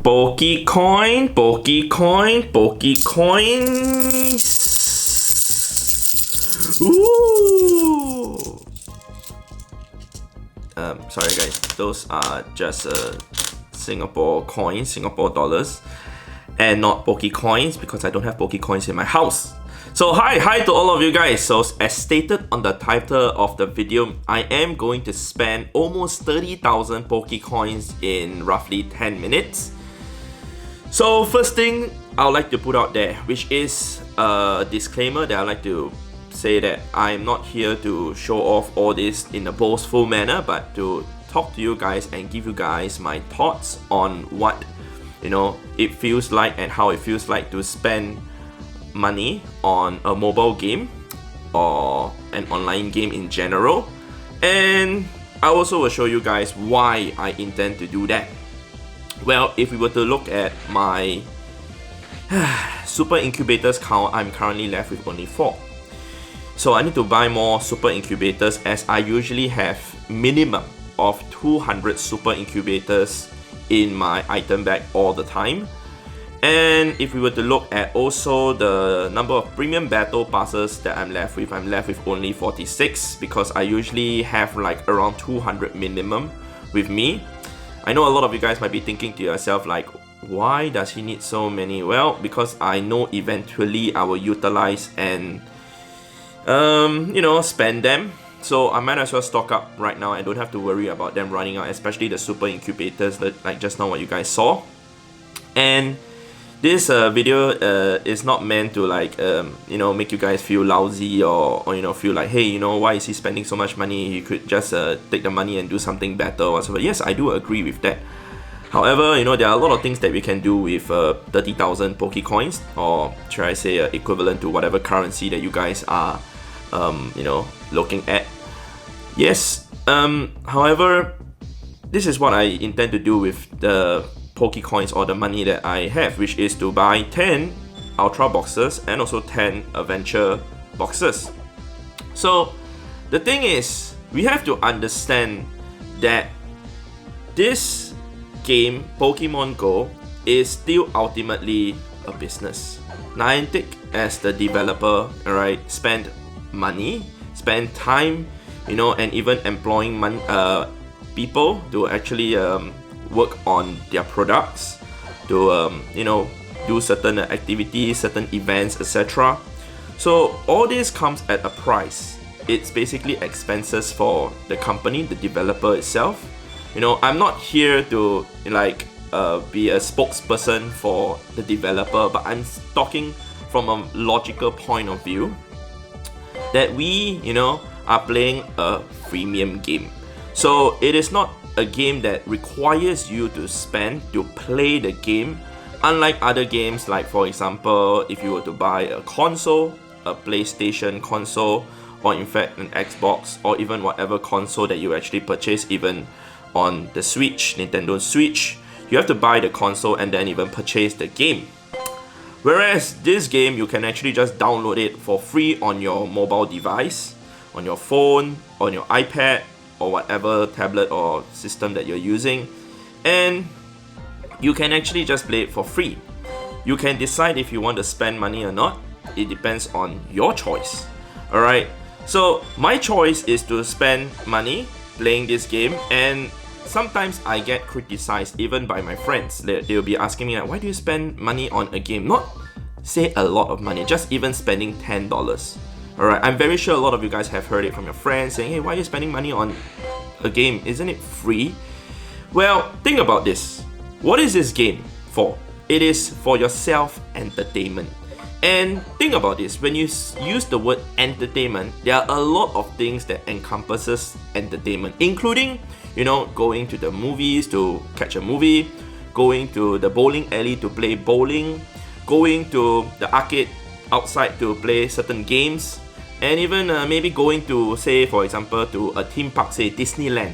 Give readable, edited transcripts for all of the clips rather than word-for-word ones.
Pokecoins. Ooh. Sorry guys, those are just Singapore coins, Singapore dollars, and not Pokecoins because I don't have Pokecoins in my house. So hi to all of you guys. So as stated on the title of the video, I am going to spend almost 30,000 Pokecoins in roughly 10 minutes. So first thing I would like to put out there, which is a disclaimer that I like to say that I'm not here to show off all this in a boastful manner, but to talk to you guys and give you guys my thoughts on what it feels like and how it feels like to spend money on a mobile game or an online game in general. And I also will show you guys why I intend to do that. Well, if we were to look at my super incubators count, I'm currently left with only 4. So I need to buy more super incubators, as I usually have minimum of 200 super incubators in my item bag all the time. And if we were to look at also the number of premium battle passes that I'm left with only 46, because I usually have like around 200 minimum with me. I know a lot of you guys might be thinking to yourself like, why does he need so many? Well, because I know eventually I will utilize and spend them. So I might as well stock up right now and don't have to worry about them running out, especially the super incubators like just now what you guys saw. And this video is not meant to like make you guys feel lousy or feel like, hey, why is he spending so much money? He could just take the money and do something better or whatever. Yes, I do agree with that. However, there are a lot of things that we can do with 30,000 Pokecoins, or should I say equivalent to whatever currency that you guys are looking at. Yes, however, this is what I intend to do with the Pokecoins or the money that I have, which is to buy 10 Ultra boxes and also 10 Adventure boxes. So the thing is, we have to understand that this game, Pokemon GO, is still ultimately a business. Niantic, as the developer, alright, spend money, spend time, and even employing people to actually work on their products, to do certain activities, certain events, etc. So all this comes at a price. It's basically expenses for the company, the developer itself. I'm not here to be a spokesperson for the developer, but I'm talking from a logical point of view that we are playing a freemium game. So it is not a game that requires you to spend to play the game, unlike other games, like for example, if you were to buy a console, a PlayStation console, or in fact an Xbox, or even whatever console that you actually purchase, even on the Switch, Nintendo Switch, you have to buy the console and then even purchase the game. Whereas this game, you can actually just download it for free on your mobile device, on your phone, on your iPad, or whatever tablet or system that you're using, and you can actually just play it for free. You can decide if you want to spend money or not. It depends on your choice. Alright, so my choice is to spend money playing this game, and sometimes I get criticized even by my friends. They'll be asking me like, why do you spend money on a game? Not say a lot of money, just even spending $10. Alright, I'm very sure a lot of you guys have heard it from your friends saying, hey, why are you spending money on a game? Isn't it free? Well, think about this. What is this game for? It is for your self-entertainment. And think about this, when you use the word entertainment, there are a lot of things that encompasses entertainment, including, going to the movies to catch a movie, going to the bowling alley to play bowling, going to the arcade outside to play certain games, and even maybe going to, say for example, to a theme park, say Disneyland.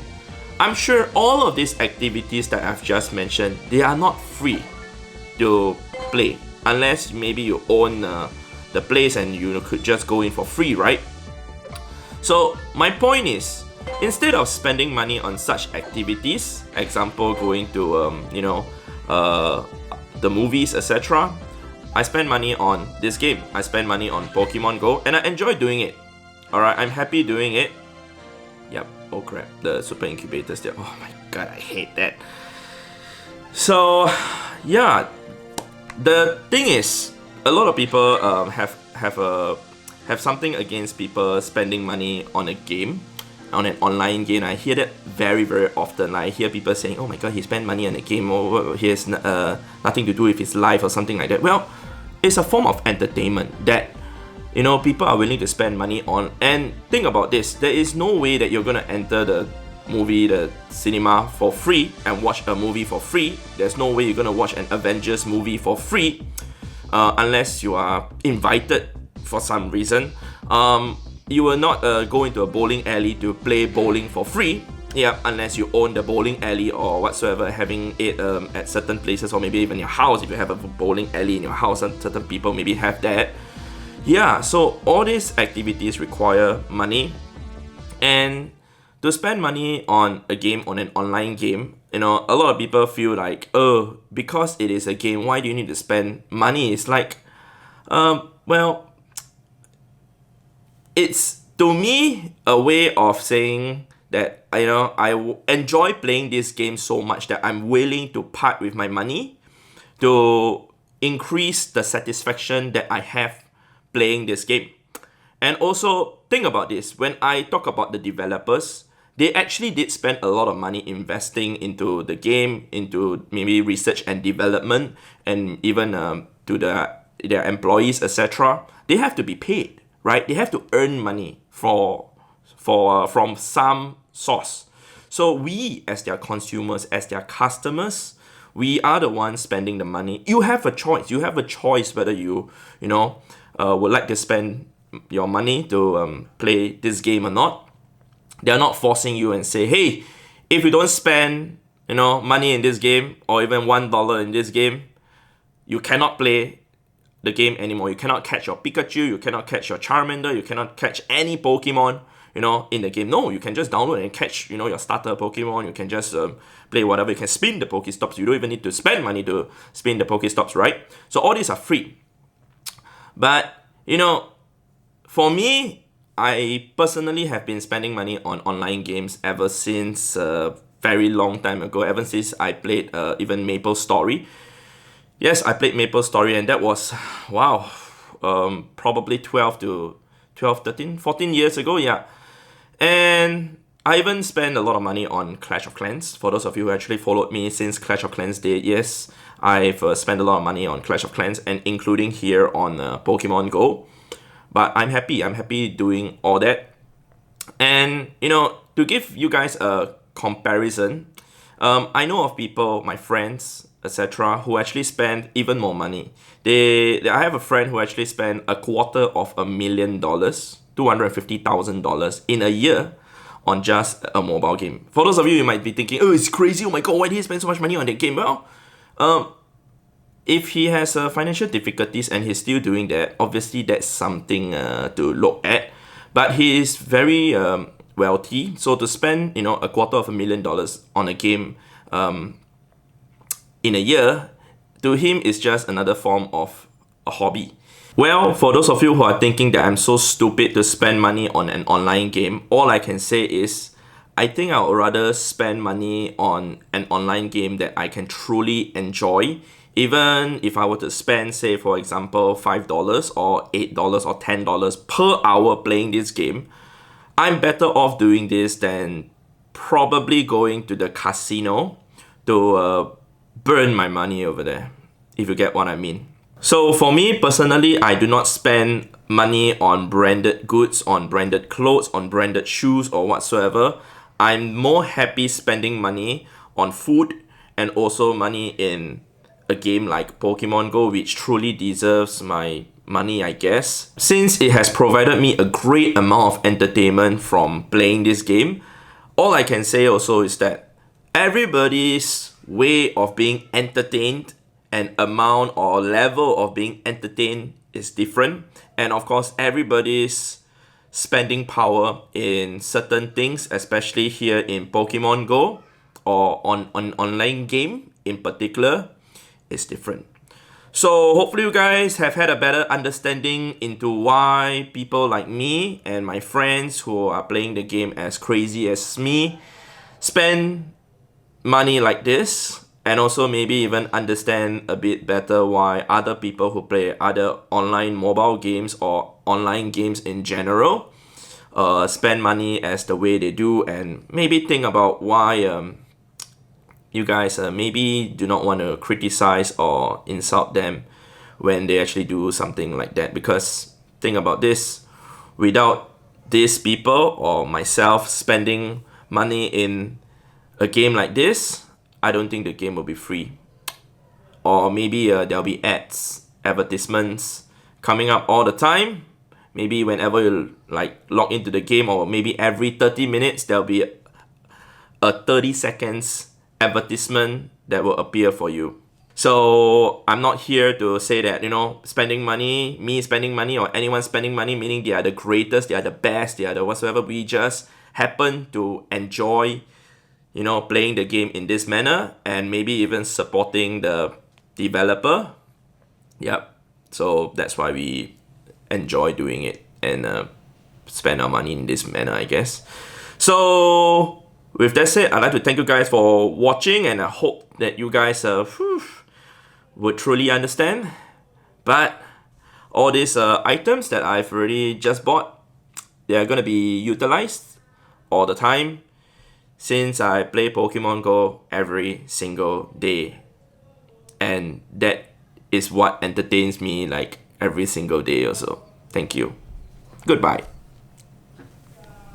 I'm sure all of these activities that I've just mentioned, they are not free to play, unless maybe you own the place and you could just go in for free, right? So my point is, instead of spending money on such activities, example going to the movies, etc. I spend money on this game. I spend money on Pokemon Go, and I enjoy doing it. Alright, I'm happy doing it. Yep, oh crap, the super incubators there. Oh my god, I hate that. So, yeah, the thing is, a lot of people have something against people spending money on a game, on an online game. I hear that very, very often. Like, I hear people saying, "Oh my god, he spent money on a game, or he has nothing to do with his life," or something like that. Well, it's a form of entertainment that, you know, people are willing to spend money on. And think about this: there is no way that you're gonna enter the cinema for free and watch a movie for free. There's no way you're gonna watch an Avengers movie for free unless you are invited for some reason. You will not go into a bowling alley to play bowling for free. Yeah, unless you own the bowling alley or whatsoever, having it at certain places, or maybe even your house. If you have a bowling alley in your house, and certain people maybe have that. Yeah, so all these activities require money, and to spend money on a game, on an online game, you know, a lot of people feel like, oh, because it is a game, why do you need to spend money? It's like, well, it's, to me, a way of saying that, you know, enjoy playing this game so much that I'm willing to part with my money to increase the satisfaction that I have playing this game. And also, think about this, when I talk about the developers, they actually did spend a lot of money investing into the game, into maybe research and development, and even to their employees, etc. They have to be paid, right? They have to earn money from some source. So we, as their consumers, as their customers, we are the ones spending the money. You have a choice. You have a choice whether you would like to spend your money to play this game or not. They're not forcing you and say, hey, if you don't spend, you know, money in this game, or even $1 in this game, you cannot play the game anymore. You cannot catch your Pikachu, you cannot catch your Charmander, you cannot catch any Pokemon, you know, in the game. No, you can just download and catch, you know, your starter Pokemon. You can just play whatever. You can spin the Pokestops. You don't even need to spend money to spin the Pokestops, right? So all these are free. But, you know, for me, I personally have been spending money on online games ever since a very long time ago, ever since I played even Maple Story. Yes, I played Maple Story, and that was, wow, probably 13, 14 years ago, yeah. And I even spent a lot of money on Clash of Clans. For those of you who actually followed me since Clash of Clans day, yes, I've spent a lot of money on Clash of Clans, and including here on Pokemon GO. But I'm happy doing all that. And, you know, to give you guys a comparison, I know of people, my friends, etc., who actually spend even more money. I have a friend who actually spent $250,000, $250,000 in a year on just a mobile game. For those of you might be thinking, oh, it's crazy, oh my god, why did he spend so much money on that game? Well, if he has financial difficulties and he's still doing that, obviously that's something to look at. But he is very wealthy, so to spend, you know, $250,000 on a game in a year, to him is just another form of a hobby. Well, for those of you who are thinking that I'm so stupid to spend money on an online game, all I can say is, I think I would rather spend money on an online game that I can truly enjoy. Even if I were to spend, say, for example, $5 or $8 or $10 per hour playing this game, I'm better off doing this than probably going to the casino to burn my money over there, if you get what I mean. So for me personally, I do not spend money on branded goods, on branded clothes, on branded shoes or whatsoever. I'm more happy spending money on food and also money in a game like Pokemon GO, which truly deserves my money, I guess. Since it has provided me a great amount of entertainment from playing this game, all I can say also is that everybody's way of being entertained and amount or level of being entertained is different. And of course, everybody's spending power in certain things, especially here in Pokemon GO or on online game in particular, is different. So hopefully you guys have had a better understanding into why people like me and my friends who are playing the game as crazy as me spend money like this, and also maybe even understand a bit better why other people who play other online mobile games or online games in general spend money as the way they do, and maybe think about why you guys maybe do not want to criticize or insult them when they actually do something like that. Because think about this, without these people or myself spending money in a game like this, I don't think the game will be free. Or maybe there'll be ads, advertisements coming up all the time. Maybe whenever you like log into the game, or maybe every 30 minutes there'll be a 30 seconds advertisement that will appear for you. So I'm not here to say that, spending money, me spending money, or anyone spending money, meaning they are the greatest, they are the best, they are the whatsoever. We just happen to enjoy, playing the game in this manner, and maybe even supporting the developer. Yep. So that's why we enjoy doing it and spend our money in this manner, I guess. So with that said, I'd like to thank you guys for watching, and I hope that you guys would truly understand. But all these items that I've already just bought, they are going to be utilized all the time, since I play Pokemon GO every single day. And that is what entertains me like every single day or so. Thank you. Goodbye.